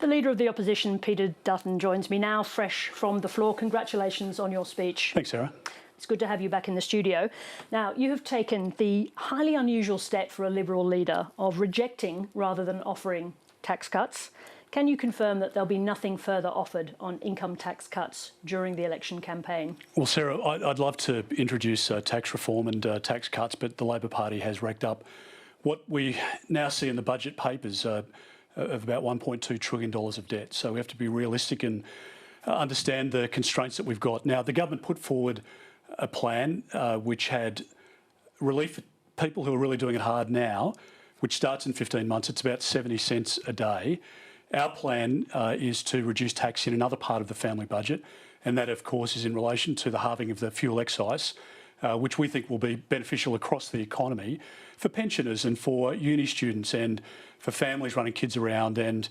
The Leader of the Opposition, Peter Dutton, joins me now, fresh from the floor. Congratulations on your speech. Thanks, Sarah. It's good to have you back in the studio. Now, you have taken the highly unusual step for a Liberal leader of rejecting rather than offering tax cuts. Can you confirm that there'll be nothing further offered on income tax cuts during the election campaign? Well, Sarah, I'd love to introduce tax reform and tax cuts, but the Labor Party has racked up what we now see in the budget papers of about $1.2 trillion of debt. So we have to be realistic and understand the constraints that we've got. Now, the government put forward a plan which had relief for people who are really doing it hard now, which starts in 15 months. It's about 70 cents a day. Our plan is to reduce tax in another part of the family budget, and that, of course, is in relation to the halving of the fuel excise, which we think will be beneficial across the economy for pensioners and for uni students and for families running kids around and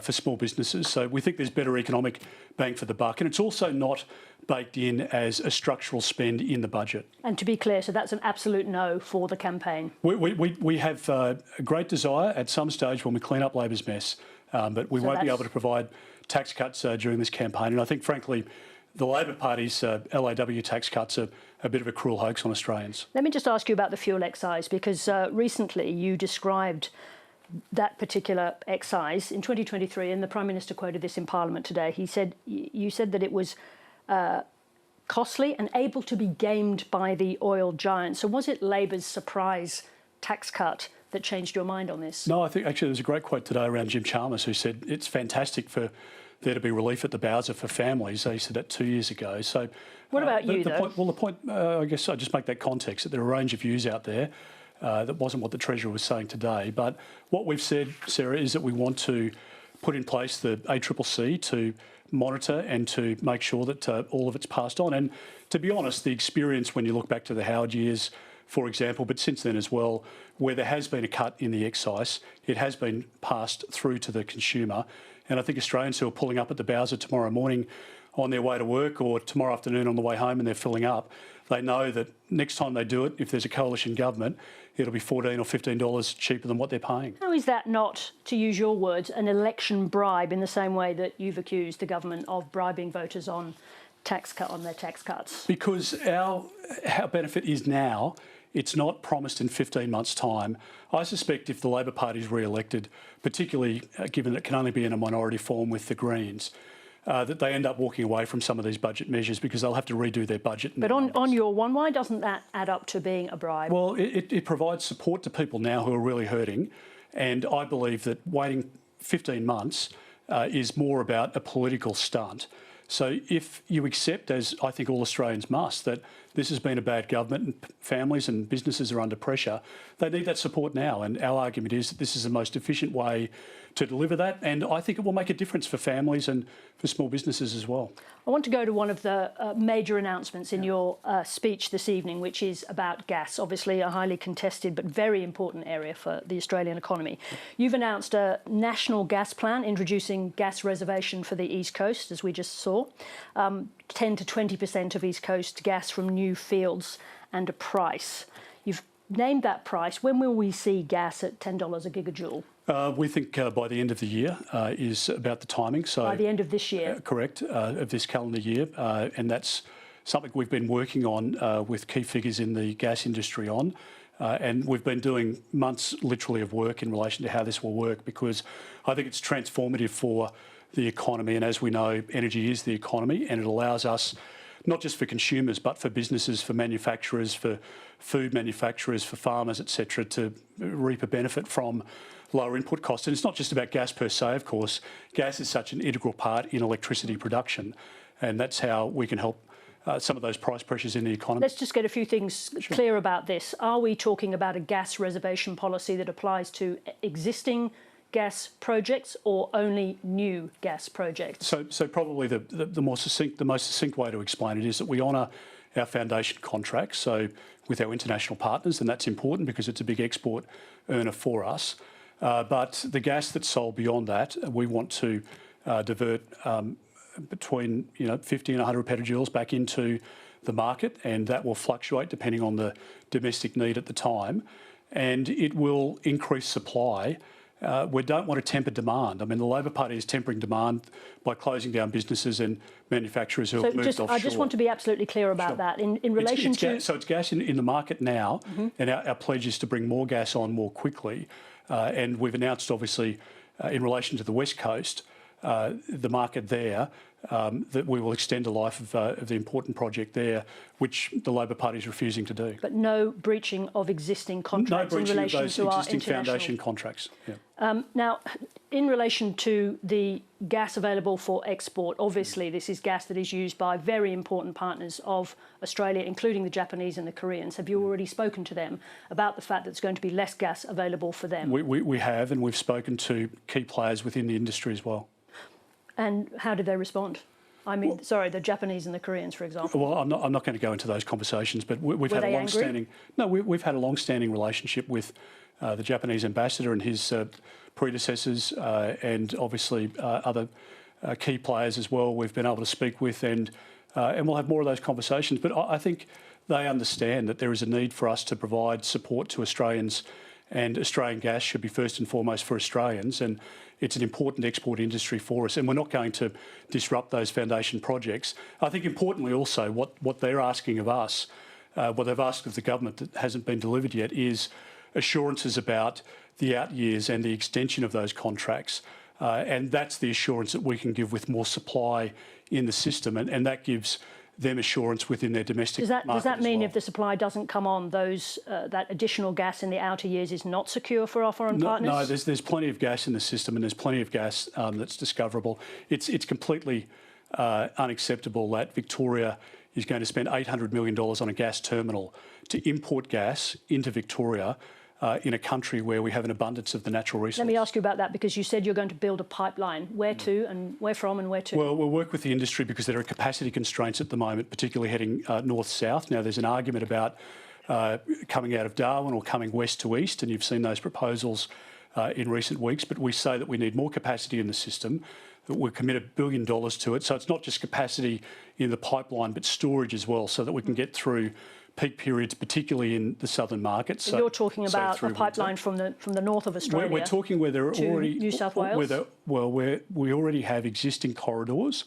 for small businesses. So we think there's better economic bang for the buck, and it's also not baked in as a structural spend in the budget. And to be clear, so that's an absolute no for the campaign? We have a great desire at some stage when we clean up Labor's mess, but we won't be able to provide tax cuts during this campaign. And I think, frankly, the Labor Party's LAW tax cuts are a bit of a cruel hoax on Australians. Let me just ask you about the fuel excise, because recently you described that particular excise in 2023, and the Prime Minister quoted this in Parliament today. He said, you said that it was costly and able to be gamed by the oil giants. So was it Labor's surprise tax cut that changed your mind on this? No, I think actually there's a great quote today around Jim Chalmers, who said it's fantastic for there to be relief at the Bowser for families. He said that 2 years ago. So what about you, though? The point, I guess I just make that context that there are a range of views out there. That wasn't what the Treasurer was saying today. But what we've said, Sarah, is that we want to put in place the ACCC to monitor and to make sure that all of it's passed on. And to be honest, the experience when you look back to the Howard years, for example, but since then as well, where there has been a cut in the excise, it has been passed through to the consumer. And I think Australians who are pulling up at the Bowser tomorrow morning on their way to work or tomorrow afternoon on the way home and they're filling up, they know that next time they do it, if there's a coalition government, it'll be $14 or $15 cheaper than what they're paying. How is that not, to use your words, an election bribe in the same way that you've accused the government of bribing voters on their tax cuts? Because our benefit is now. It's not promised in 15 months' time. I suspect if the Labor Party is re-elected, particularly given it can only be in a minority form with the Greens, that they end up walking away from some of these budget measures because they'll have to redo their budget. But on your one, why doesn't that add up to being a bribe? Well, it provides support to people now who are really hurting, and I believe that waiting 15 months is more about a political stunt. So if you accept, as I think all Australians must, that this has been a bad government and families and businesses are under pressure, they need that support now. And our argument is that this is the most efficient way to deliver that. And I think it will make a difference for families and for small businesses as well. I want to go to one of the major announcements in your speech this evening, which is about gas, obviously a highly contested but very important area for the Australian economy. You've announced a national gas plan introducing gas reservation for the East Coast, as we just saw, 10 to 20% of East Coast gas from new fields and a price. You've named that price. When will we see gas at $10 a gigajoule? We think by the end of the year is about the timing. So by the end of this year? Correct, of this calendar year. And that's something we've been working on with key figures in the gas industry on. And we've been doing months literally of work in relation to how this will work, because I think it's transformative for the economy. And as we know, energy is the economy, and it allows us, not just for consumers, but for businesses, for manufacturers, for food manufacturers, for farmers, etc., to reap a benefit from lower input costs. And it's not just about gas per se, of course. Gas is such an integral part in electricity production, and that's how we can help some of those price pressures in the economy. Let's just get a few things clear about this. Are we talking about a gas reservation policy that applies to existing gas projects or only new gas projects? So probably the most succinct way to explain it is that we honour our foundation contracts, so with our international partners, and that's important because it's a big export earner for us. But the gas that's sold beyond that, we want to divert between 50 and 100 petajoules back into the market, and that will fluctuate depending on the domestic need at the time, and it will increase supply we don't want to temper demand. I mean, the Labor Party is tempering demand by closing down businesses and manufacturers who have moved offshore. I just want to be absolutely clear about that. In relation to... So it's gas in the market now, and our pledge is to bring more gas on more quickly. And we've announced, obviously, in relation to the West Coast, the market there, that we will extend the life of the important project there, which the Labor Party is refusing to do. But no breaching of existing contracts in relation to our existing foundation contracts. Yeah. Now, in relation to the gas available for export, obviously this is gas that is used by very important partners of Australia, including the Japanese and the Koreans. Have you already spoken to them about the fact that there's going to be less gas available for them? We have, and we've spoken to key players within the industry as well. And how did they respond? I mean, sorry, the Japanese and the Koreans, for example. Well, I'm not going to go into those conversations, but we've had a long-standing. No, we've had a long-standing relationship with the Japanese ambassador and his predecessors, and obviously other key players as well. We've been able to speak with, and we'll have more of those conversations. But I think they understand that there is a need for us to provide support to Australians, and Australian gas should be first and foremost for Australians, and it's an important export industry for us, and we're not going to disrupt those foundation projects. I think importantly also what they're asking of us, what they've asked of the government that hasn't been delivered yet, is assurances about the out years and the extension of those contracts. And that's the assurance that we can give with more supply in the system, and that gives them assurance within their domestic market. Does that mean if the supply doesn't come on, that additional gas in the outer years is not secure for our foreign partners? No, there's plenty of gas in the system, and there's plenty of gas that's discoverable. It's completely unacceptable that Victoria is going to spend $800 million on a gas terminal to import gas into Victoria in a country where we have an abundance of the natural resources. Let me ask you about that, because you said you're going to build a pipeline. Where to, and where from, and where to? Well, we'll work with the industry because there are capacity constraints at the moment, particularly heading north-south. Now, there's an argument about coming out of Darwin or coming west to east, and you've seen those proposals in recent weeks. But we say that we need more capacity in the system, that we've committed $1 billion to it. So it's not just capacity in the pipeline, but storage as well, so that we can get through peak periods, particularly in the southern markets. So you're talking about a pipeline from the north of Australia. We're talking where there are already New South Wales. Where we already have existing corridors,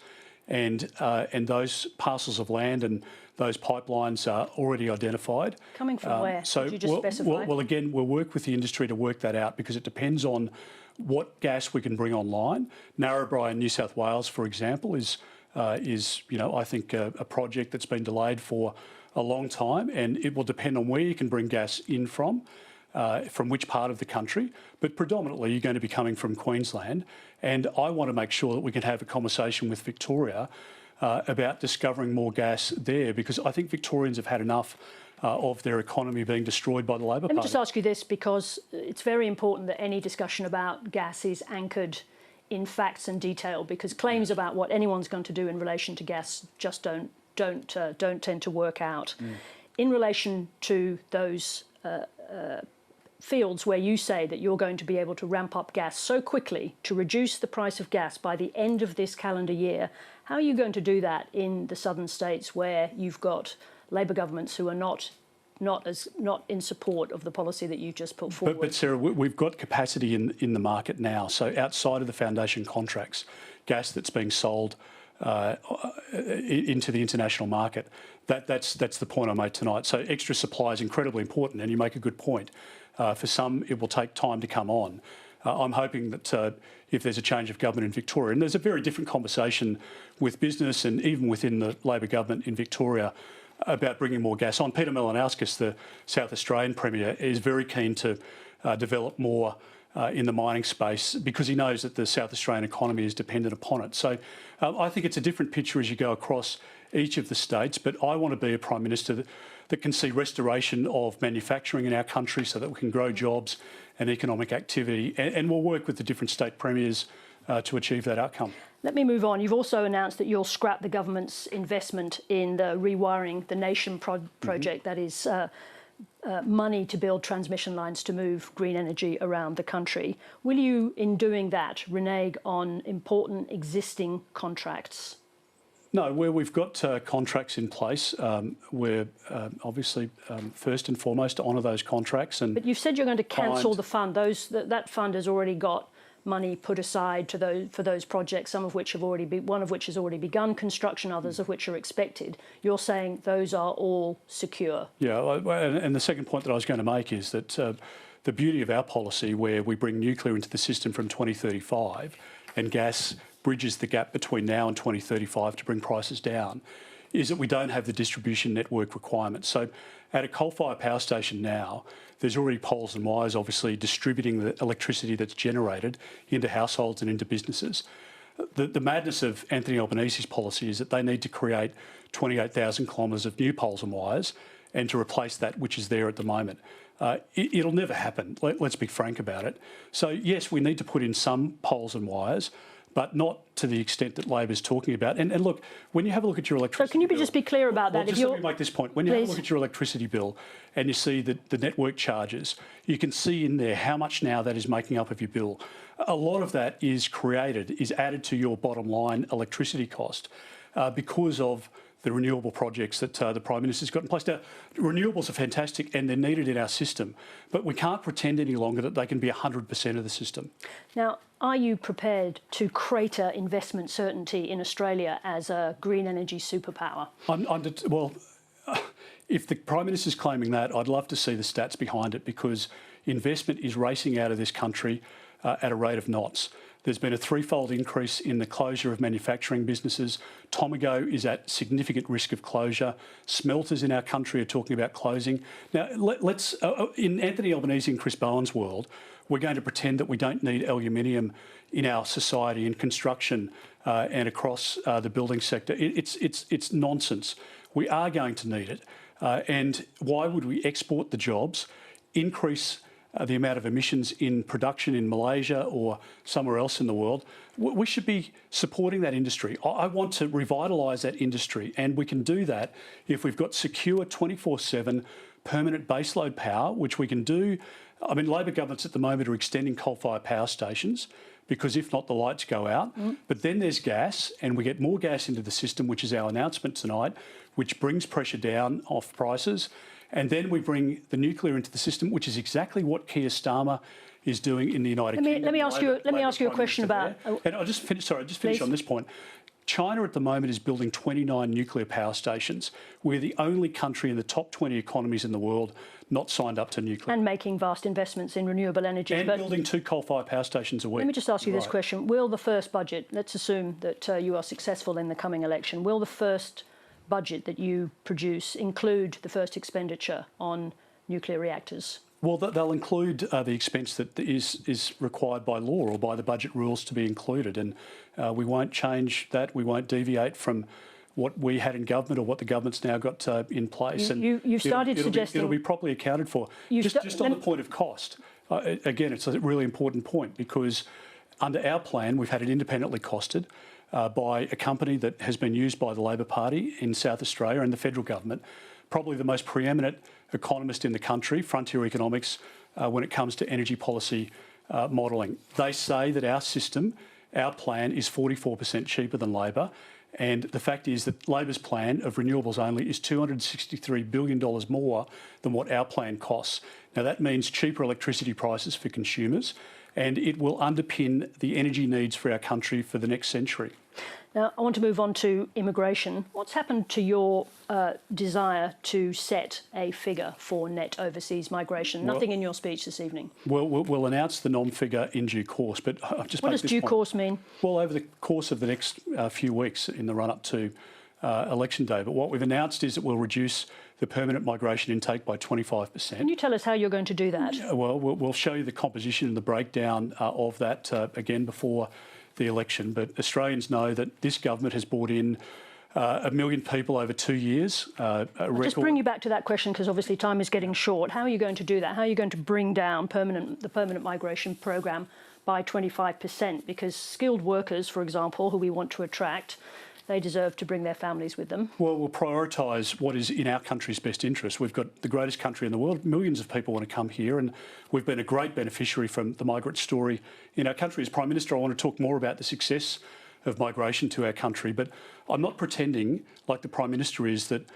and those parcels of land and those pipelines are already identified. Coming from where? So could you just specify? Well, again, we'll work with the industry to work that out, because it depends on what gas we can bring online. Narrabri in New South Wales, for example, is I think a project that's been delayed for a long time, and it will depend on where you can bring gas in from which part of the country, but predominantly you're going to be coming from Queensland, and I want to make sure that we can have a conversation with Victoria about discovering more gas there, because I think Victorians have had enough of their economy being destroyed by the Labor Party. Let me just ask you this, because it's very important that any discussion about gas is anchored in facts and detail, because claims about what anyone's going to do in relation to gas just don't tend to work out. In relation to those fields where you say that you're going to be able to ramp up gas so quickly to reduce the price of gas by the end of this calendar year, how are you going to do that in the southern states where you've got Labor governments who are not in support of the policy that you've just put forward? But Sarah, we've got capacity in the market now. So outside of the foundation contracts, gas that's being sold into the international market. That's the point I made tonight. So extra supply is incredibly important, and you make a good point. For some, it will take time to come on. I'm hoping that if there's a change of government in Victoria, and there's a very different conversation with business and even within the Labor government in Victoria about bringing more gas on. Peter Malinauskas, the South Australian Premier, is very keen to develop more in the mining space, because he knows that the South Australian economy is dependent upon it. So I think it's a different picture as you go across each of the states, but I want to be a Prime Minister that can see restoration of manufacturing in our country so that we can grow jobs and economic activity, and we'll work with the different state premiers to achieve that outcome. Let me move on. You've also announced that you'll scrap the government's investment in the Rewiring the Nation project, that is money to build transmission lines to move green energy around the country. Will you, in doing that, renege on important existing contracts? No, where we've got contracts in place, we're obviously first and foremost to honour those contracts. But you've said you're going to cancel the fund. That fund has already got money put aside for those projects, one of which has already begun construction, others of which are expected. You're saying those are all secure. Yeah, and the second point that I was going to make is that the beauty of our policy, where we bring nuclear into the system from 2035 and gas bridges the gap between now and 2035 to bring prices down, is that we don't have the distribution network requirements. So at a coal-fired power station now, there's already poles and wires obviously distributing the electricity that's generated into households and into businesses. The madness of Anthony Albanese's policy is that they need to create 28,000 kilometres of new poles and wires and to replace that which is there at the moment. It'll never happen, let's be frank about it. So yes, we need to put in some poles and wires, but not to the extent that Labor's talking about. And look, when you have a look at your electricity So can you bill, just be clear about that? Well, just let me make this point. When you have a look at your electricity bill and you see the network charges, you can see in there how much now that is making up of your bill. A lot of that is added to your bottom line electricity cost because of the renewable projects that the Prime Minister's got in place. Now, renewables are fantastic and they're needed in our system, but we can't pretend any longer that they can be 100% of the system. Now, are you prepared to crater investment certainty in Australia as a green energy superpower? Well, if the Prime Minister's claiming that, I'd love to see the stats behind it, because investment is racing out of this country at a rate of knots. There's been a threefold increase in the closure of manufacturing businesses. Tomago is at significant risk of closure. Smelters in our country are talking about closing. Now, let's in Anthony Albanese and Chris Bowen's world, we're going to pretend that we don't need aluminium in our society, in construction and across the building sector. It's nonsense. We are going to need it. And why would we export the jobs, increase the amount of emissions in production in Malaysia or somewhere else in the world? We should be supporting that industry. I want to revitalise that industry, and we can do that if we've got secure 24/7 permanent baseload power, which we can do. I mean, Labor governments at the moment are extending coal-fired power stations because if not, the lights go out. But then there's gas, and we get more gas into the system, which is our announcement tonight, which brings pressure down off prices. And then we bring the nuclear into the system, which is exactly what Keir Starmer is doing in the United Kingdom. Let me ask you a question about. And I'll just finish. Sorry, I'll just finish on this point. China at the moment is building 29 nuclear power stations. We're the only country in the top 20 economies in the world not signed up to nuclear. And making vast investments in renewable energy. And building 2 coal-fired power stations a week. Let me just ask you this question. Will the first budget, let's assume that you are successful in the coming election, will the first budget that you produce include the first expenditure on nuclear reactors? Well, they'll include the expense that is required by law or by the budget rules to be included, and we won't change that. We won't deviate from what we had in government or what the government's now got in place. You've started suggesting it'll be properly accounted for. Just on the point of cost, again, it's a really important point, because under our plan, we've had it independently costed by a company that has been used by the Labor Party in South Australia and the federal government, probably the most preeminent economist in the country, Frontier Economics, when it comes to energy policy modelling. They say that our system, our plan, is 44% cheaper than Labor, and the fact is that Labor's plan of renewables only is $263 billion more than what our plan costs. Now, that means cheaper electricity prices for consumers, and it will underpin the energy needs for our country for the next century. Now, I want to move on to immigration. What's happened to your desire to set a figure for net overseas migration? Nothing in your speech this evening. Well, we'll announce the non-figure in due course, but I've just what does due course mean? Well, over the course of the next few weeks in the run-up to election day. But what we've announced is that we'll reduce the permanent migration intake by 25%. Can you tell us how you're going to do that? Well, we'll show you the composition and the breakdown of that again before the election. But Australians know that this government has brought in 1 million people over 2 years. I'll just bring you back to that question, because obviously time is getting short. How are you going to do that? How are you going to bring down the permanent migration program by 25%? Because skilled workers, for example, who we want to attract, they deserve to bring their families with them. Well, we'll prioritise what is in our country's best interest. We've got the greatest country in the world. Millions of people want to come here, and we've been a great beneficiary from the migrant story in our country. As Prime Minister, I want to talk more about the success of migration to our country. But I'm not pretending, like the Prime Minister is, that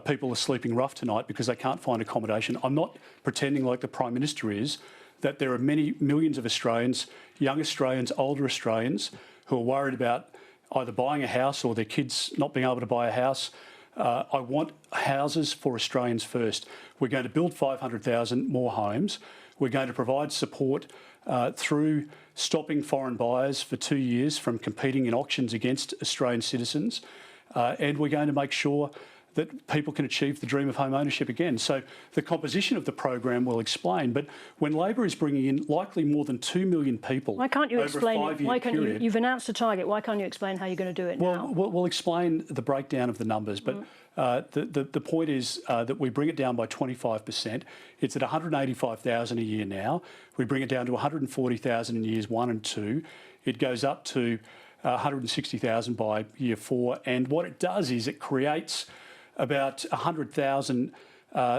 people are sleeping rough tonight because they can't find accommodation. I'm not pretending, like the Prime Minister is, that there are many millions of Australians, young Australians, older Australians, who are worried about either buying a house or their kids not being able to buy a house. I want houses for Australians first. We're going to build 500,000 more homes. We're going to provide support through stopping foreign buyers for 2 years from competing in auctions against Australian citizens. And we're going to make sure that people can achieve the dream of home ownership again. So the composition of the program will explain, but when Labor is bringing in likely more than 2 million people, why can't you explain it? Why can't period, you've announced a target, why can't you explain how you're going to do it now? We'll explain the breakdown of the numbers, but the point is that we bring it down by 25%. It's at 185,000 a year now. We bring it down to 140,000 in years 1 and 2. It goes up to 160,000 by year 4. And what it does is it creates about 100,000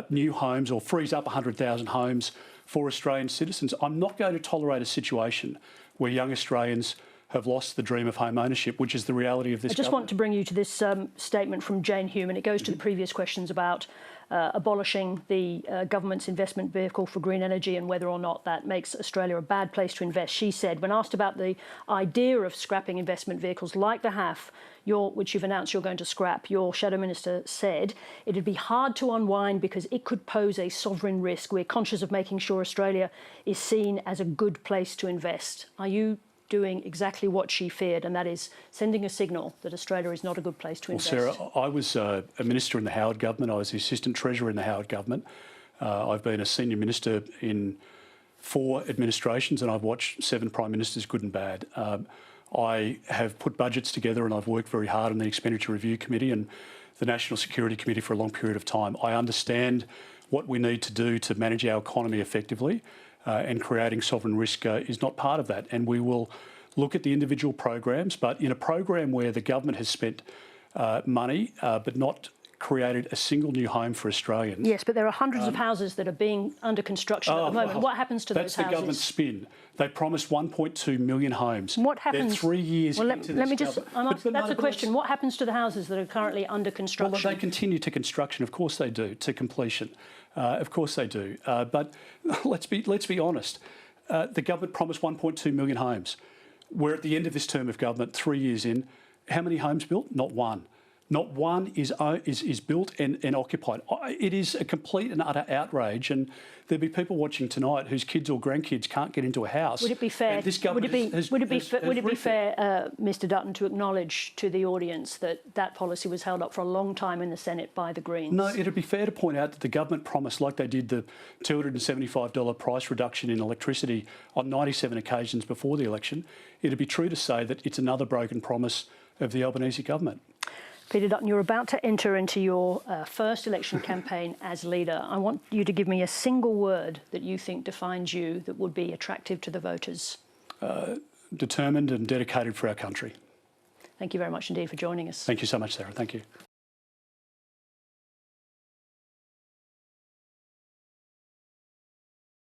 new homes, or frees up 100,000 homes for Australian citizens. I'm not going to tolerate a situation where young Australians have lost the dream of home ownership, which is the reality of this I just want to bring you to this statement from Jane Hume, and it goes to the previous questions about abolishing the government's investment vehicle for green energy and whether or not that makes Australia a bad place to invest. She said, when asked about the idea of scrapping investment vehicles like the HAF, which you've announced you're going to scrap, your Shadow Minister said it'd be hard to unwind because it could pose a sovereign risk. We're conscious of making sure Australia is seen as a good place to invest. Are you doing exactly what she feared, and that is sending a signal that Australia is not a good place to invest? Well, Sarah, I was a minister in the Howard government. I was the Assistant Treasurer in the Howard government. I've been a senior minister in 4 administrations, and I've watched 7 Prime Ministers, good and bad. I have put budgets together, and I've worked very hard on the Expenditure Review Committee and the National Security Committee for a long period of time. I understand what we need to do to manage our economy effectively, and creating sovereign risk is not part of that. And we will look at the individual programs, but in a program where the government has spent money but not created a single new home for Australians. Yes, but there are hundreds of houses that are being under construction at the moment. What happens to those houses? That's the government's spin. They promised 1.2 million homes. What happens? They're 3 years into this government. That's a question. What happens to the houses that are currently under construction? Well, they continue to construction. Of course they do, to completion. Of course they do. But let's be honest. The government promised 1.2 million homes. We're at the end of this term of government, 3 years in. How many homes built? Not one. Not one is built and occupied. It is a complete and utter outrage, and there'll be people watching tonight whose kids or grandkids can't get into a house. Would it be fair? Would it be fair, Mr. Dutton, to acknowledge to the audience that that policy was held up for a long time in the Senate by the Greens? No, it'd be fair to point out that the government promised, like they did the $275 price reduction in electricity on 97 occasions before the election. It'd be true to say that it's another broken promise of the Albanese government. Peter Dutton, you're about to enter into your first election campaign as leader. I want you to give me a single word that you think defines you that would be attractive to the voters. Determined and dedicated for our country. Thank you very much indeed for joining us. Thank you so much, Sarah. Thank you.